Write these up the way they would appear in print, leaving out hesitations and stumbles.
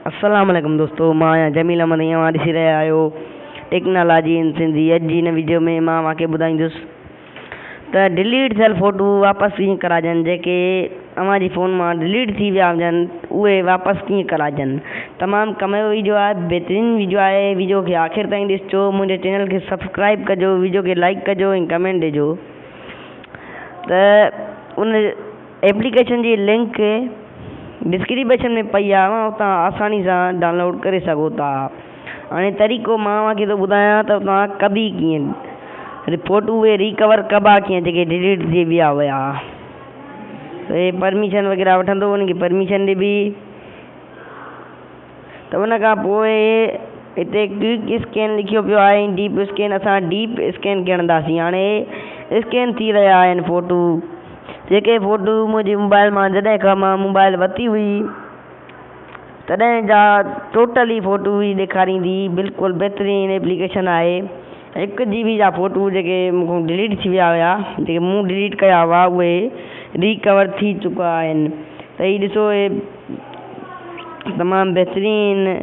अस्सलाम वालेकुम दोस्तों, मां आहियां जमील अहमद। तव्हां ॾिसी रहिया आहियो टेक्नोलॉजी इन सिंधी। अॼु जी हिन वीडियो में मां तव्हांखे ॿुधाईंदुसि त डिलीट थियल फ़ोटू वापसि कीअं कराइजनि। जेके तव्हांजी फ़ोन मां डिलीट थी विया हुजनि उहे वापसि कीअं कराइजनि। तमामु कम जो वीडियो आहे, बहितरीनु वीडियो आहे। वीडियो खे आख़िर ताईं ॾिसिजो। मुंहिंजे चैनल खे सब्सक्राइब कजो, वीडियो खे लाइक कजो ऐं कमेंट ॾिजो। त उन एप्लीकेशन जी लिंक डिस्क्रिप्शन में पई आहे, उतां आसानी सां डाउनलोड करे सघो था। हाणे तरीक़ो मां तव्हांखे थो ॿुधायां त तव्हां कबी कीअं फ़ोटू उहे रिकवर कबा कीअं जेके डिलीट थी विया हुया। त परमिशन वग़ैरह वठंदो, उनखे परमिशन ॾिबी त उन खां पोइ हिते क्विक स्कैन लिखियो पियो आहे ऐं डीप स्कैन। असां डीप स्कैन खणंदासीं। हाणे स्कैन थी रहिया आहिनि फ़ोटू। जेके फ़ोटू मुंहिंजे मोबाइल मां जॾहिं खां मां मोबाइल वरिती हुई तॾहिं जा टोटली फ़ोटू ई ॾेखारींदी। बिल्कुलु बहितरीनु एप्लीकेशन आहे। 1 GB जा फ़ोटू जेके मूंखां डिलीट थी विया हुया, जेके मूं डिलीट कया हुआ, उहे रिकवर थी चुका आहिनि। त हीउ ॾिसो, हे तमामु बहितरीनु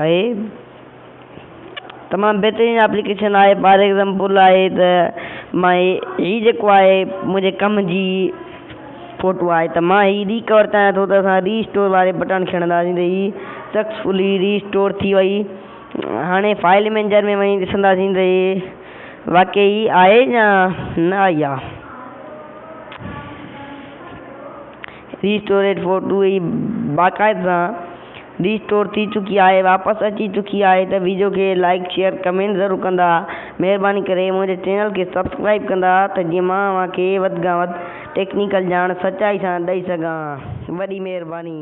आहे, तमामु बहितरीनु एप्लीकेशन आहे। फॉर एग्ज़ाम्पल आहे त मां हीउ जेको आहे मुंहिंजे कम जी फ़ोटू आहे, त मां हीउ रिकवर चाहियां थो त असां रीस्टोर वारे बटन खणंदासीं त हीउ सक्सेसफुली रीस्टोर थी वई। हाणे फाइल मैनेजर में वञी ॾिसंदासीं त हीउ वाक़ई आहे या न आई आहे। रीस्टोरेड फ़ोटू ही बाक़ाइदा रीस्टोर थी चुकी आहे, वापसि अची चुकी आहे। त वीडियो खे लाइक शेयर कमेंट ज़रूरु कंदा। महिरबानी करे मुंहिंजे चैनल खे सब्सक्राइब कंदा त जीअं मां तव्हांखे वधि खां वधि टेक्निकल ॼाण सचाई सां ॾेई सघां। वॾी महिरबानी।